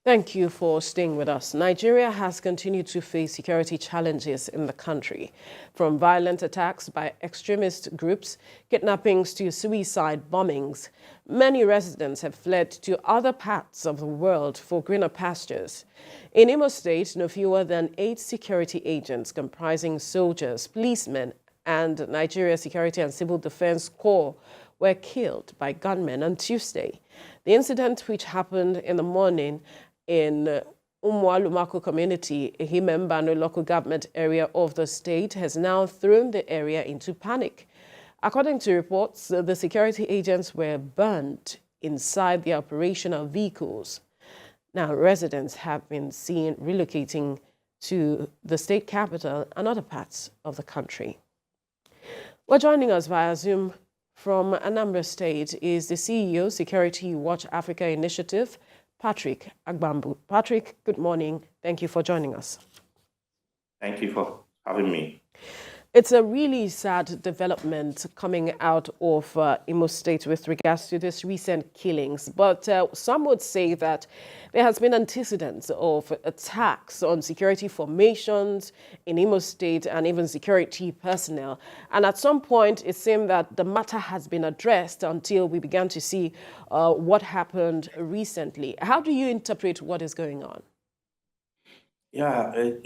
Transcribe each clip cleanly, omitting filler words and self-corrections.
Thank you for staying with us. Nigeria has continued to face security challenges in the country, from violent attacks by extremist groups, kidnappings to suicide bombings. Many residents have fled to other parts of the world for greener pastures. In Imo State, no fewer than 8 security agents comprising soldiers, policemen, and Nigeria Security and Civil Defense Corps were killed by gunmen on Tuesday. The incident, which happened in the morning in Umualumaku community, Ehime, Mbano local government area of the state, has now thrown the area into panic. According to reports, the security agents were burnt inside the operational vehicles. Now, residents have been seen relocating to the state capital and other parts of the country. Well, joining us via Zoom from Anambra State is the CEO, Security Watch Africa Initiative, Patrick Agbambu. Patrick, good morning. Thank you for joining us. Thank you for having me. It's a really sad development coming out of Imo State with regards to this recent killings. But some would say that there has been antecedents of attacks on security formations in Imo State and even security personnel. And at some point, it seemed that the matter has been addressed until we began to see what happened recently. How do you interpret what is going on? Yeah, it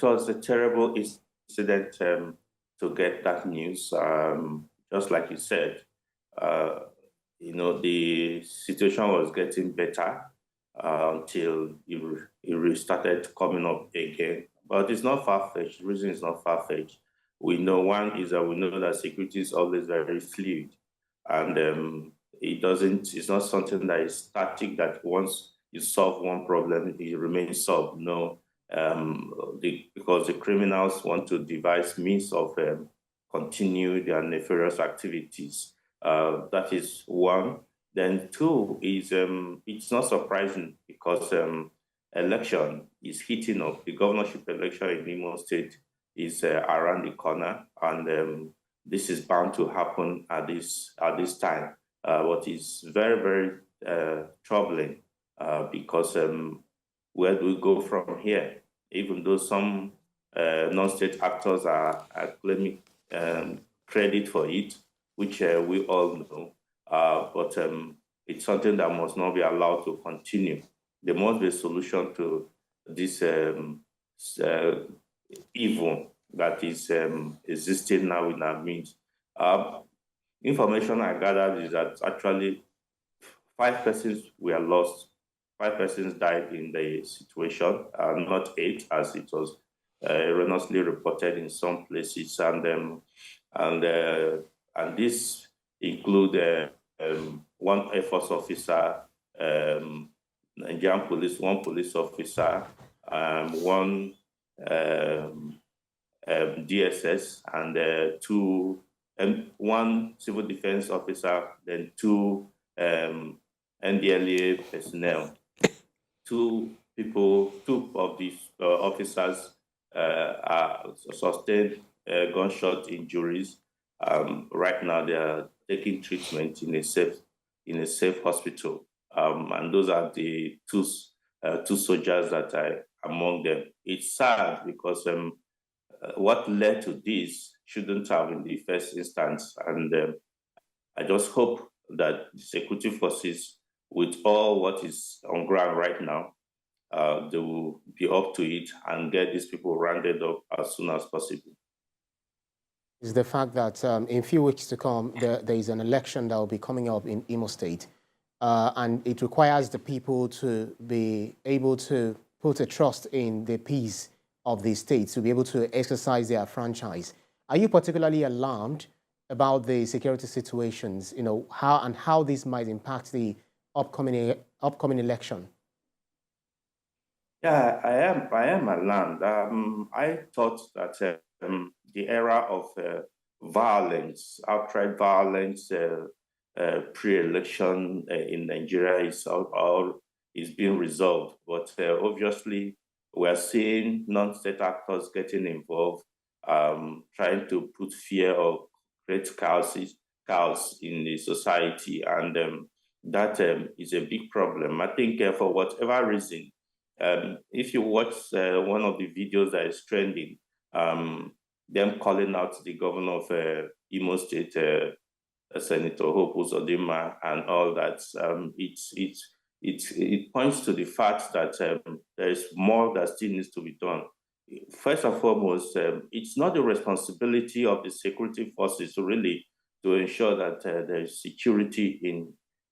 was a terrible incident to get that news. Just like you said, the situation was getting better until it started coming up again. But it's not far-fetched. The reason is not far-fetched. We know that security is always very fluid, and it's not something that is static, that once you solve one problem, it remains solved. No, because the criminals want to devise means of continue their nefarious activities. That is one. Then two is it's not surprising because election is heating up. The governorship election in Imo State is around the corner, and this is bound to happen at this time. What is very, very troubling because where do we go from here? Even though some non-state actors are claiming credit for it, which we all know, but it's something that must not be allowed to continue. There must be a solution to this evil that is existing now in our midst. Information I gathered is that actually 5 persons were lost. 5 persons died in the situation, not 8, as it was erroneously reported in some places, and this include one Air Force officer, Nigerian police, 1 police officer, 1 DSS, and 2 and 1 civil defense officer, then 2 NDLA personnel. 2 of these officers sustained gunshot injuries. Right now, they are taking treatment in a safe hospital, and those are the two soldiers that are among them. It's sad because what led to this shouldn't have in the first instance, and I just hope that the security forces, with all what is on ground right now, they will be up to it and get these people rounded up as soon as possible. Is the fact that in a few weeks to come, there is an election that will be coming up in Imo State, and it requires the people to be able to put a trust in the peace of the state, to be able to exercise their franchise. Are you particularly alarmed about the security situations, how this might impact the upcoming election? Yeah, I am alarmed. I thought that the era of violence, outright violence, pre-election in Nigeria is being resolved. But obviously, we're seeing non-state actors getting involved, trying to put fear or create chaos in the society. And that is a big problem. I think for whatever reason, if you watch one of the videos that is trending, them calling out the governor of Imo State, Senator Hope Uzodinma, and all that, it points to the fact that there is more that still needs to be done. First and foremost, it's not the responsibility of the security forces to ensure that there is security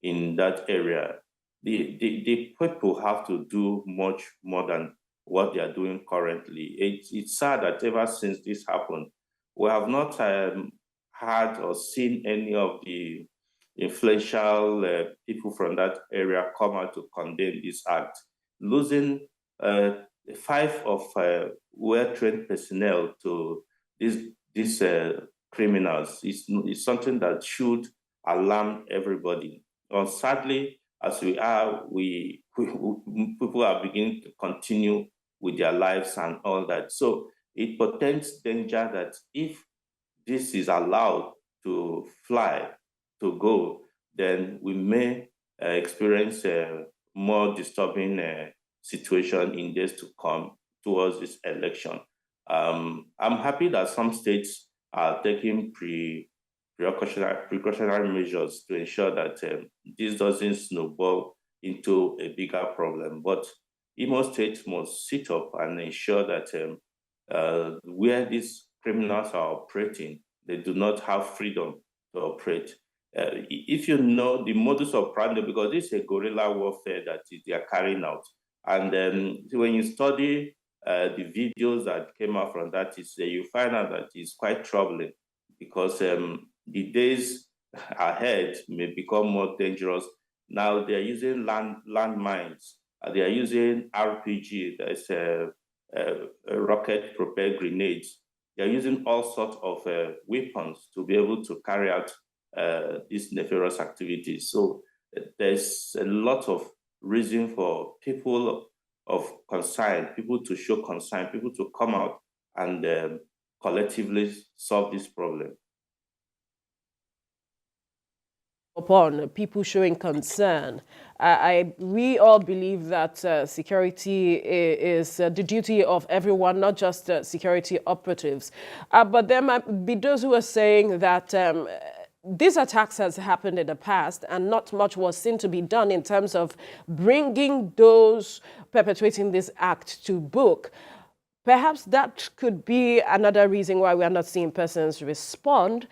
in that area. The people have to do much more than what they are doing currently. It's sad that ever since this happened, we have not had or seen any of the influential people from that area come out to condemn this act. Losing 5 of well-trained personnel to these criminals is something that should alarm everybody. Sadly, as we are, people are beginning to continue with their lives and all that. So it portends danger that if this is allowed to fly, to go, then we may experience a more disturbing situation in days to come towards this election. I'm happy that some states are taking precautionary measures to ensure that this doesn't snowball into a bigger problem. But Imo State must sit up and ensure that where these criminals are operating, they do not have freedom to operate. If you know the modus operandi, because this is a guerrilla warfare that they are carrying out, and when you study the videos that came out from that, you find out that it's quite troubling, because the days ahead may become more dangerous. Now they are using landmines. They are using RPG, that's rocket-propelled grenades. They are using all sorts of weapons to be able to carry out these nefarious activities. So there's a lot of reason for people of concern, people to show concern, people to come out and collectively solve this problem. Upon people showing concern, we all believe that security is the duty of everyone, not just security operatives. But there might be those who are saying that these attacks has happened in the past and not much was seen to be done in terms of bringing those perpetrating this act to book. Perhaps that could be another reason why we are not seeing persons respond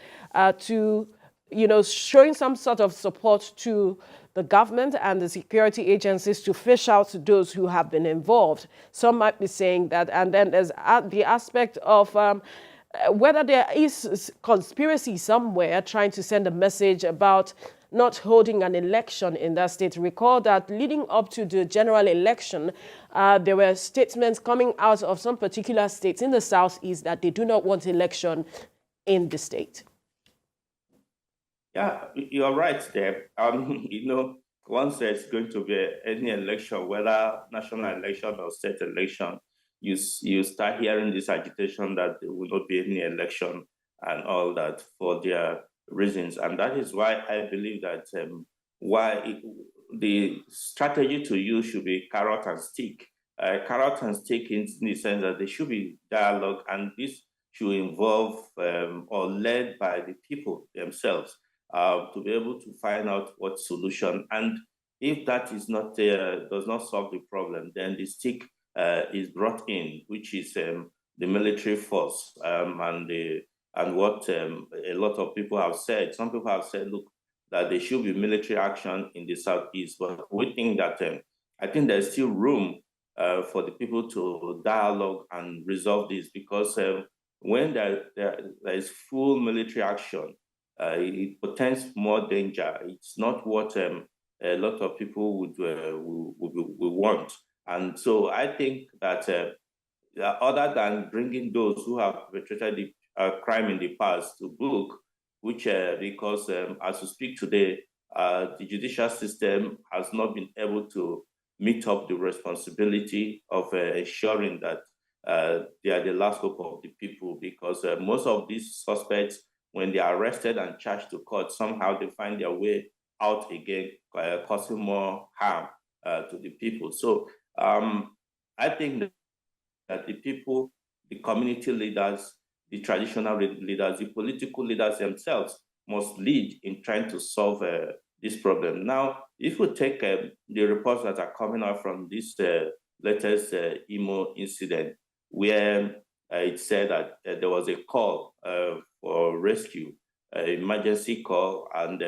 to showing some sort of support to the government and the security agencies to fish out those who have been involved. Some might be saying that. And then there's the aspect of whether there is conspiracy somewhere trying to send a message about not holding an election in that state. Recall that leading up to the general election, there were statements coming out of some particular states in the southeast that they do not want election in the state. Yeah, you're right there. Once there's going to be any election, whether national election or state election, you start hearing this agitation that there will not be any election and all that for their reasons. And that is why I believe that the strategy to use should be carrot and stick. Carrot and stick in the sense that there should be dialogue, and this should involve or led by the people themselves. To be able to find out what solution. And if that is not does not solve the problem, then the stick is brought in, which is the military force. And what a lot of people have said. Some people have said, look, that there should be military action in the southeast. But we think that I think there's still room for the people to dialogue and resolve this, because when there is full military action, it portends more danger. It's not what a lot of people would want. And so I think that other than bringing those who have perpetrated the crime in the past to book, which because as we speak today, the judicial system has not been able to meet up the responsibility of ensuring that they are the last hope of the people, because most of these suspects, when they are arrested and charged to court, somehow they find their way out again, causing more harm to the people. So I think that the people, the community leaders, the traditional leaders, the political leaders themselves must lead in trying to solve this problem. Now, if we take the reports that are coming out from this latest Imo incident, where it said that there was a call for rescue, an emergency call, and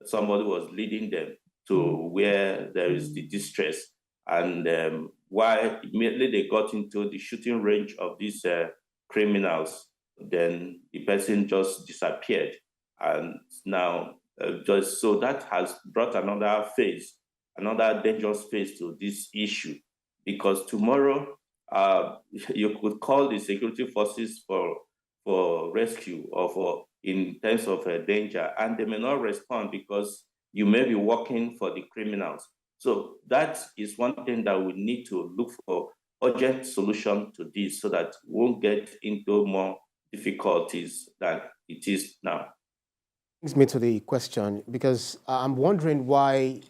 somebody was leading them to where there is the distress. And why immediately they got into the shooting range of these criminals, then the person just disappeared. And now, just so that has brought another phase, another dangerous phase to this issue, because tomorrow you could call the security forces for rescue or for in terms of danger, and they may not respond because you may be working for the criminals. So that is one thing that we need to look for urgent solution to this so that we won't get into more difficulties than it is now. Brings me to the question, because I'm wondering why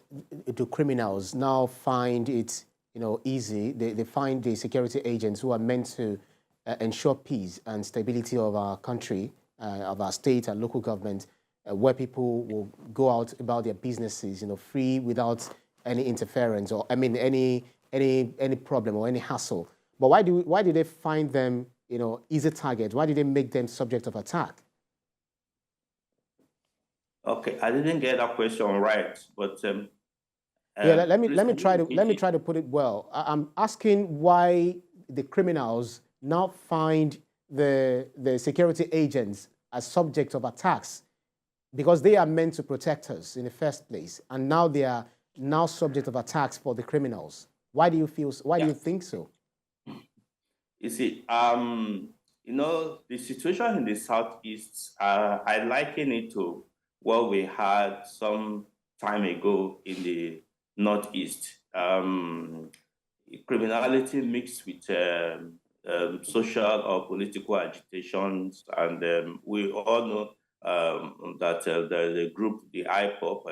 do criminals now find it easy? They find the security agents who are meant to ensure peace and stability of our country, of our state and local government, where people will go out about their businesses, free without any interference or any problem or any hassle. But why do they find them easy targets? Why do they make them subject of attack? Okay, I didn't get that question right, but yeah, let me try to put it well. I'm asking why the criminals now find the security agents as subject of attacks, because they are meant to protect us in the first place, and now they are now subject of attacks for the criminals. Why do you think so? You see, the situation in the Southeast, I liken it to what we had some time ago in the Northeast. Criminality mixed with social or political agitations, and we all know that the group, the IPOP,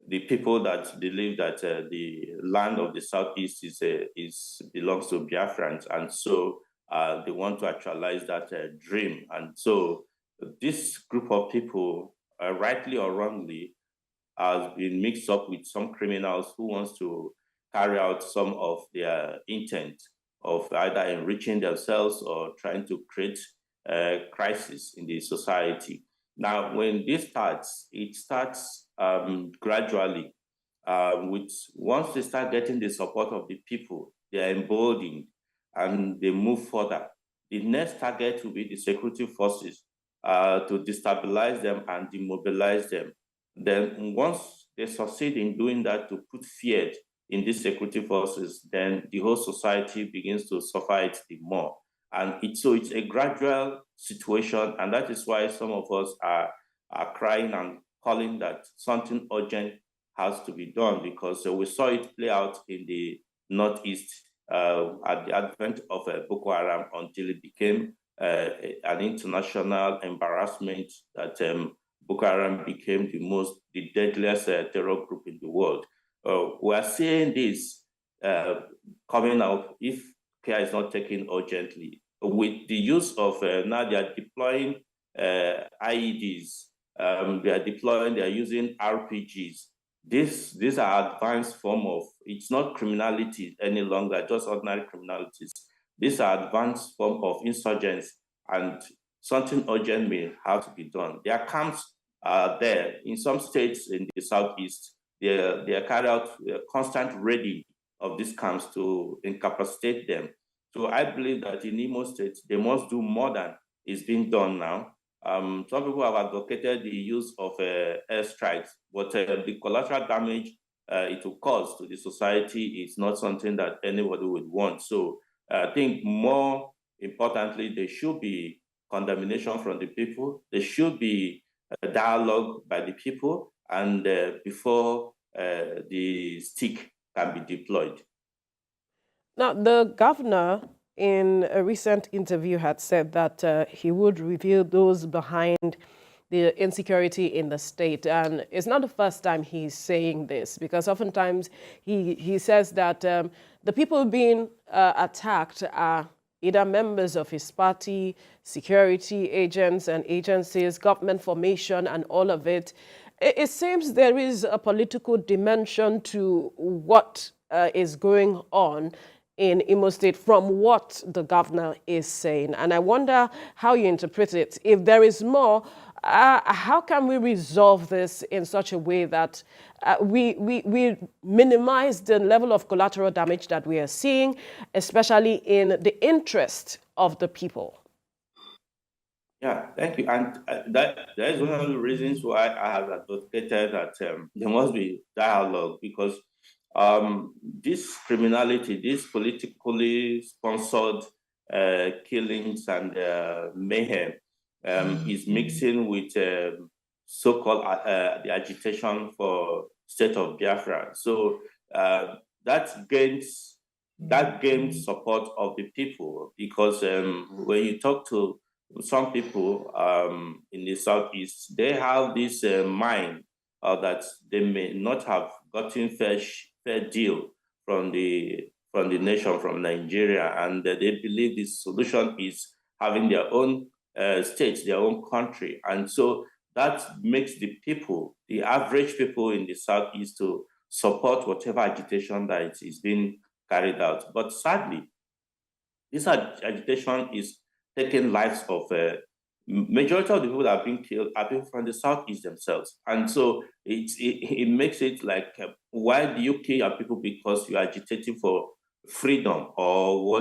the people that believe that the land of the Southeast belongs to Biafrans, and so they want to actualize that dream. And so this group of people, rightly or wrongly, has been mixed up with some criminals who wants to carry out some of their intent of either enriching themselves or trying to create a crisis in the society. Now, when this starts, it starts gradually. Once they start getting the support of the people, they are emboldened and they move further. The next target will be the security forces to destabilize them and demobilize them. Then once they succeed in doing that, to put fear in these security forces, then the whole society begins to suffer it the more. And so it's a gradual situation, and that is why some of us are crying and calling that something urgent has to be done, because we saw it play out in the Northeast at the advent of Boko Haram, until it became an international embarrassment that Boko Haram became the deadliest terror group in the world. We are seeing this coming out if care is not taken urgently. With the use of, now they are deploying IEDs, they are using RPGs. These are advanced form of, it's not criminality any longer, just ordinary criminalities. These are advanced form of insurgents, and something urgent may have to be done. Their camps are there. In some states in the Southeast, they carry out constant raiding of these camps to incapacitate them. So I believe that in Imo State, they must do more than is being done now. Some people have advocated the use of airstrikes, but the collateral damage it will cause to the society is not something that anybody would want. So I think more importantly, there should be condemnation from the people. There should be a dialogue by the people, and before the stick can be deployed. Now, the governor in a recent interview had said that he would reveal those behind the insecurity in the state. And it's not the first time he's saying this, because oftentimes he says that the people being attacked are either members of his party, security agents and agencies, government formation, and all of it. It seems there is a political dimension to what is going on in Imo State from what the governor is saying. And I wonder how you interpret it. If there is more, how can we resolve this in such a way that we minimize the level of collateral damage that we are seeing, especially in the interest of the people? Yeah, thank you. And that is one of the reasons why I have advocated that there must be dialogue, because this criminality, this politically sponsored killings and mayhem is mixing with so-called the agitation for state of Biafra. So that gains support of the people, because when you talk to some people in the Southeast, they have this mind that they may not have gotten fair deal from the nation, from Nigeria, and they believe the solution is having their own state, their own country. And so that makes the people, the average people in the Southeast, to support whatever agitation that is being carried out. But sadly, this agitation is taking lives of majority of the people that have been killed have been from the Southeast themselves. And so it makes it like, why do you kill your people because you are agitating for freedom, or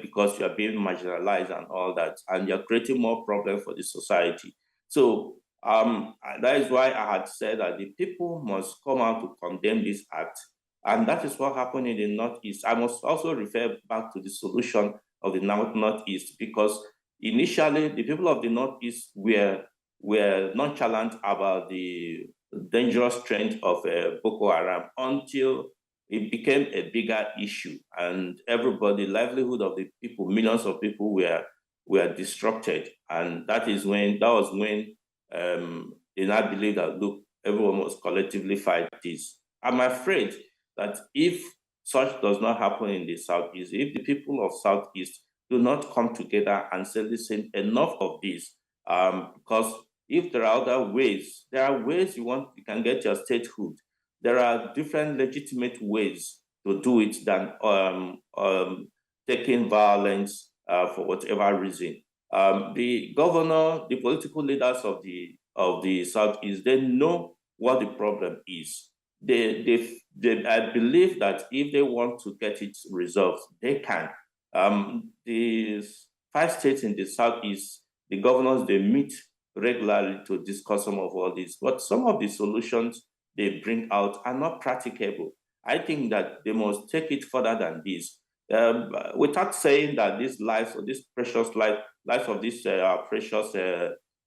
because you are being marginalized and all that, and you're creating more problems for the society. So that is why I had said that the people must come out to condemn this act. And that is what happened in the Northeast. I must also refer back to the solution of the Northeast, because initially the people of the Northeast were nonchalant about the dangerous trend of Boko Haram until it became a bigger issue, and everybody, livelihood of the people, millions of people were disrupted. And that was when they now believe that, look, everyone must collectively fight this. I'm afraid that if such does not happen in the Southeast, if the people of Southeast do not come together and say, listen, enough of this, because if there are other ways, there are ways you can get your statehood. There are different legitimate ways to do it than taking violence for whatever reason. The governor, the political leaders of the Southeast, they know what the problem is. I believe that if they want to get it resolved, they can. The 5 states in the Southeast, the governors, they meet regularly to discuss some of all this, but some of the solutions they bring out are not practicable. I think that they must take it further than this. Without saying that these lives, or this precious lives of these precious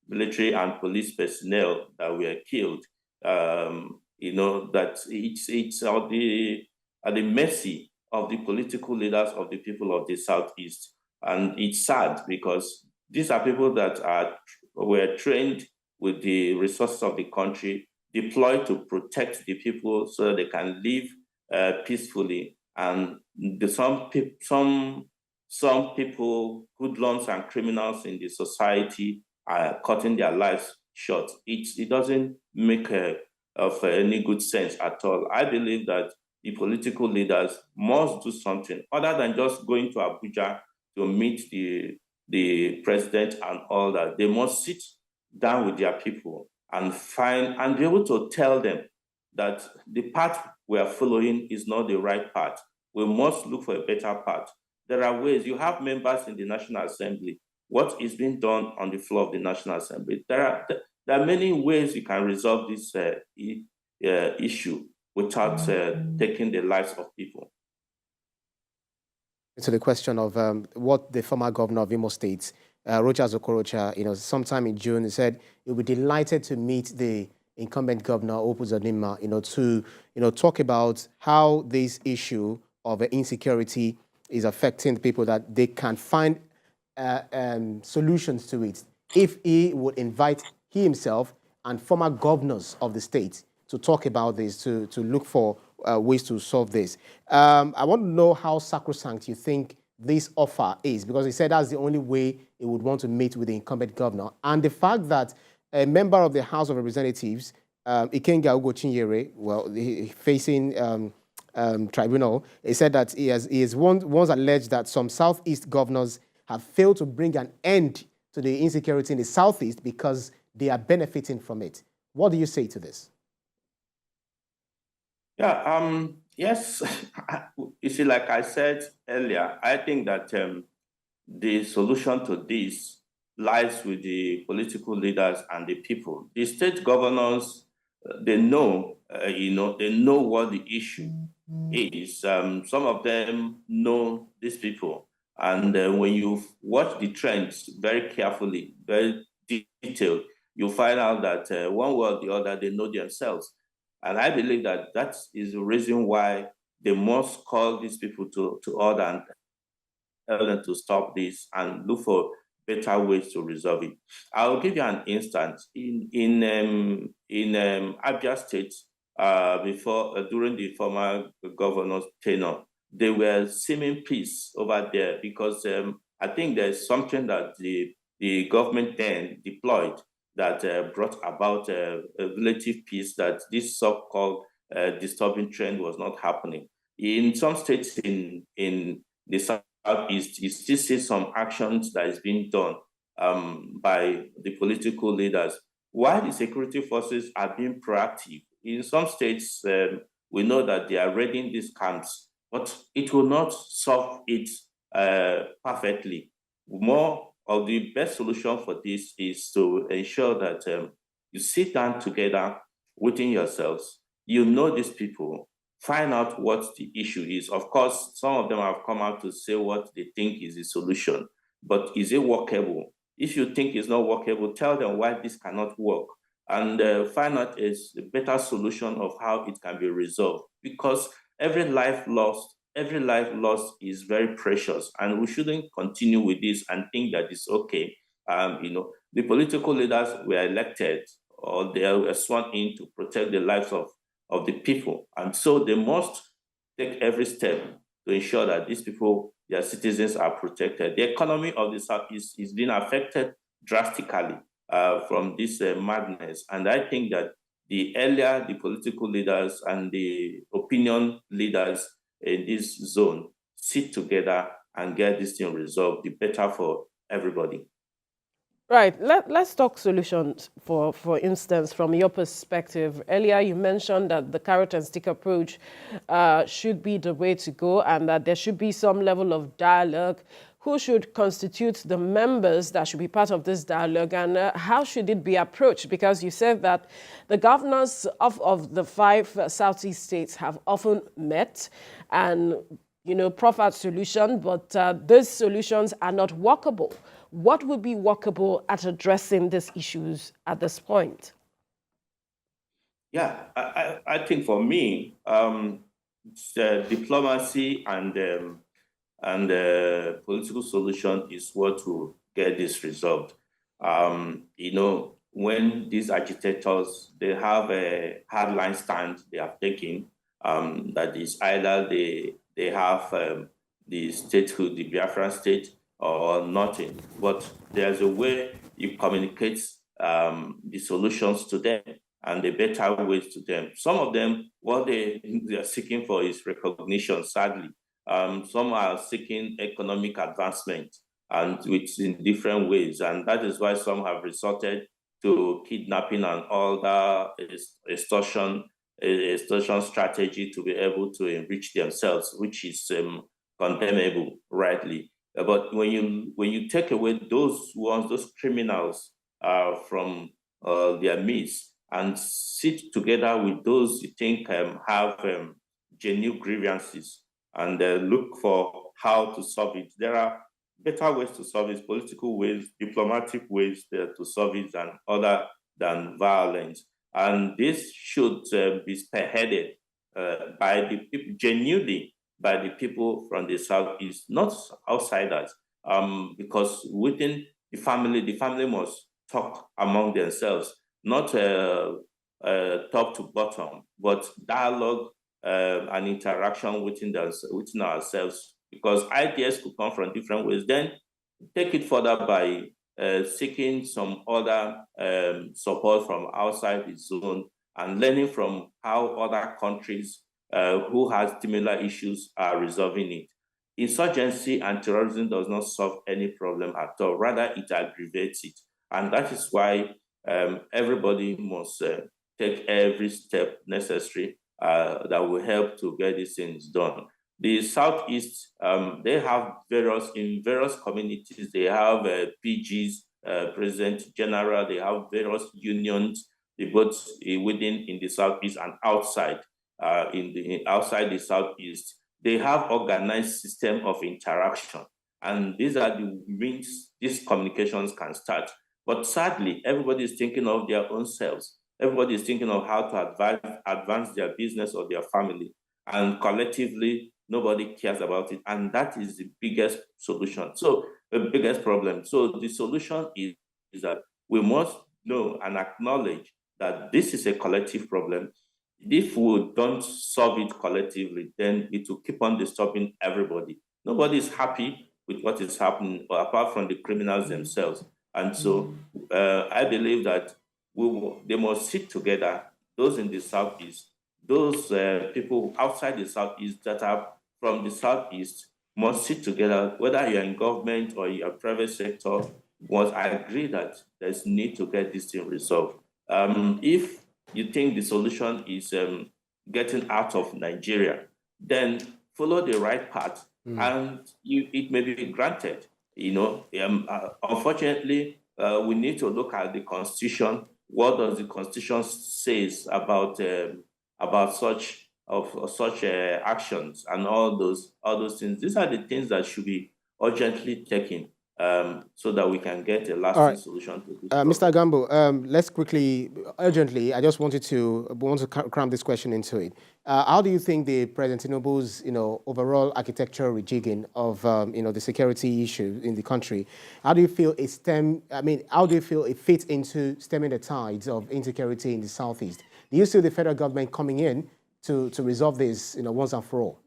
military and police personnel that were killed, that it's at the mercy of the political leaders of the people of the Southeast. And it's sad, because these are people that were trained with the resources of the country, deployed to protect the people so that they can live peacefully. And some people, hoodlums and criminals in the society, are cutting their lives short. It doesn't make of any good sense at all. I believe that the political leaders must do something other than just going to Abuja to meet the president and all that. They must sit down with their people and be able to tell them that the path we are following is not the right path. We must look for a better path. There are ways. You have members in the National Assembly. What is being done on the floor of the National Assembly? There are many ways you can resolve this issue without taking the lives of people. To the question of what the former governor of Imo State, Rochas Okorocha, sometime in June, he said he would be delighted to meet the incumbent governor, Opuzodinma, to talk about how this issue of insecurity is affecting the people, that they can find solutions to it. if he would invite he himself and former governors of the state to talk about this, to look for ways to solve this. I want to know how sacrosanct you think this offer is, because he said that's the only way he would want to meet with the incumbent governor. And the fact that a member of the House of Representatives, Ikenga Ugo Chinyere, well, facing tribunal, he said that he has once alleged that some Southeast governors have failed to bring an end to the insecurity in the Southeast because they are benefiting from it. What do you say to this? Yeah, yes. You see, like I said earlier, I think that the solution to this lies with the political leaders and the people. The state governors, they know, they know what the issue is. Some of them know these people. And when you watch the trends very carefully, very detailed, you find out that one way or the other, they know themselves. And I believe that that is the reason why they must call these people to order and tell them to stop this and look for better ways to resolve it. I'll give you an instance. In Abia State, during the former governor's tenure, they were seeming peace over there because I think there's something that the government then deployed that brought about a relative peace, that this so-called disturbing trend was not happening. In some states in the Southeast, you still see some actions that is being done by the political leaders, while the security forces are being proactive. In some states, we know that they are raiding these camps, but it will not solve it perfectly. More of the best solution for this is to ensure that you sit down together within yourselves, you know these people, find out what the issue is. Of course, some of them have come out to say what they think is the solution, but is it workable? If you think it's not workable, tell them why this cannot work, and find out a better solution of how it can be resolved. Because every life lost is very precious, and we shouldn't continue with this and think that it's okay. The political leaders were elected, or they were sworn in to protect the lives of the people. And so they must take every step to ensure that these people, their citizens, are protected. The economy of the South is being affected drastically from this madness. And I think that the earlier the political leaders and the opinion leaders in this zone sit together and get this thing resolved, the better for everybody. Right. Let's talk solutions, for instance, from your perspective. Earlier, you mentioned that the carrot and stick approach should be the way to go, and that there should be some level of dialogue. Who should constitute the members that should be part of this dialogue, and how should it be approached? Because you said that the governors of the 5 Southeast states have often met and, proffered solutions, but these solutions are not workable. What would be workable at addressing these issues at this point? Yeah, I think for me, diplomacy and political solution is what will get this resolved. When these agitators, they have a hardline stand they have taken, that is either they have the statehood, the Biafran state, or nothing. But there's a way you communicate the solutions to them and the better ways to them. Some of them, what they are seeking for is recognition, sadly. Some are seeking economic advancement, and in different ways. And that is why some have resorted to kidnapping and all that extortion strategy to be able to enrich themselves, which is condemnable, rightly. But when you take away those criminals from their midst and sit together with those you think have genuine grievances and look for how to solve it, there are better ways to solve it, political ways, diplomatic ways to solve it other than violence. And this should be spearheaded by the people, genuinely by the people from the Southeast, not outsiders, because within the family must talk among themselves, not top to bottom, but dialogue and interaction within ourselves, because ideas could come from different ways. Then take it further by seeking some other support from outside the zone and learning from how other countries who have similar issues are resolving it. Insurgency and terrorism does not solve any problem at all. Rather, it aggravates it. And that is why everybody must take every step necessary that will help to get these things done. The Southeast, they have in various communities, they have PGs, President General, they have various unions, both within in the Southeast and outside, outside the Southeast. They have organized system of interaction. And these are the means these communications can start. But sadly, everybody is thinking of their own selves. Everybody is thinking of how to advance their business or their family. And collectively, nobody cares about it. And that is the biggest solution. So the biggest problem. So the solution is that we must know and acknowledge that this is a collective problem. If we don't solve it collectively, then it will keep on disturbing everybody. Nobody is happy with what is happening, apart from the criminals themselves. And so I believe that they must sit together, those in the Southeast, those people outside the Southeast that are from the Southeast must sit together, whether you're in government or you're private sector, must agree that there's need to get this thing resolved. If you think the solution is getting out of Nigeria, then follow the right path and it may be granted. Unfortunately, we need to look at the Constitution. What does the Constitution says about such actions and all those things? These are the things that should be urgently taken so that we can get a lasting solution to this problem. Mr. Gambo, let's quickly, urgently, I just want to cram this question into it. How do you think the President Tinubu's, overall architectural rejigging of, the security issue in the country, how do you feel it fits into stemming the tides of insecurity in the Southeast? Do you see the federal government coming in to resolve this, once and for all?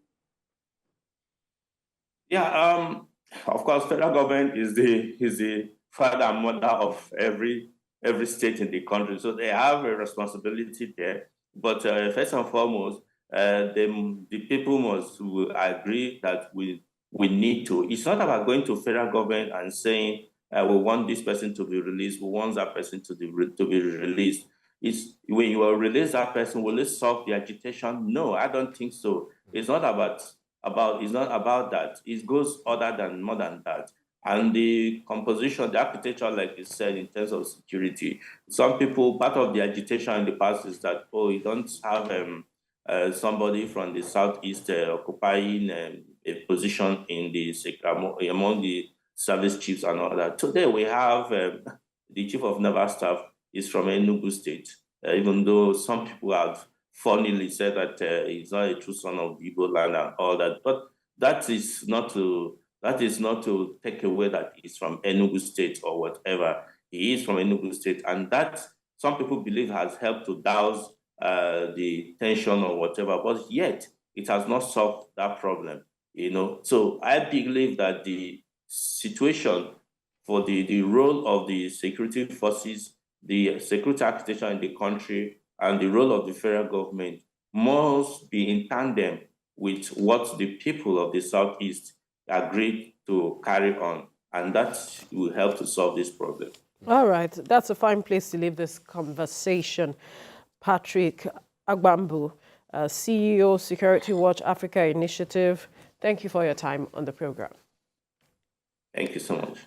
Yeah, of course, federal government is the father and mother of every state in the country, so they have a responsibility there. But first and foremost, the people must agree that we need to. It's not about going to federal government and saying we want this person to be released, we want that person to be released. It's when you will release that person, will it solve the agitation? No, I don't think so. It's not it's not about that. It goes more than that. And the composition, the architecture, like you said, in terms of security, some people, part of the agitation in the past is that, you don't have somebody from the Southeast occupying a position in among the service chiefs and all that. Today we have the chief of naval staff is from Enugu State, even though some people have funnily said that he's not a true son of Igbo land and all that, but that is not to take away that he's from Enugu State or whatever. He is from Enugu State, and that some people believe has helped to douse the tension or whatever, but yet it has not solved that problem. So I believe that the situation for the role of the security forces, the security architecture in the country, and the role of the federal government must be in tandem with what the people of the Southeast agreed to carry on. And that will help to solve this problem. All right. That's a fine place to leave this conversation. Patrick Agbambu, CEO, Security Watch Africa Initiative, thank you for your time on the program. Thank you so much.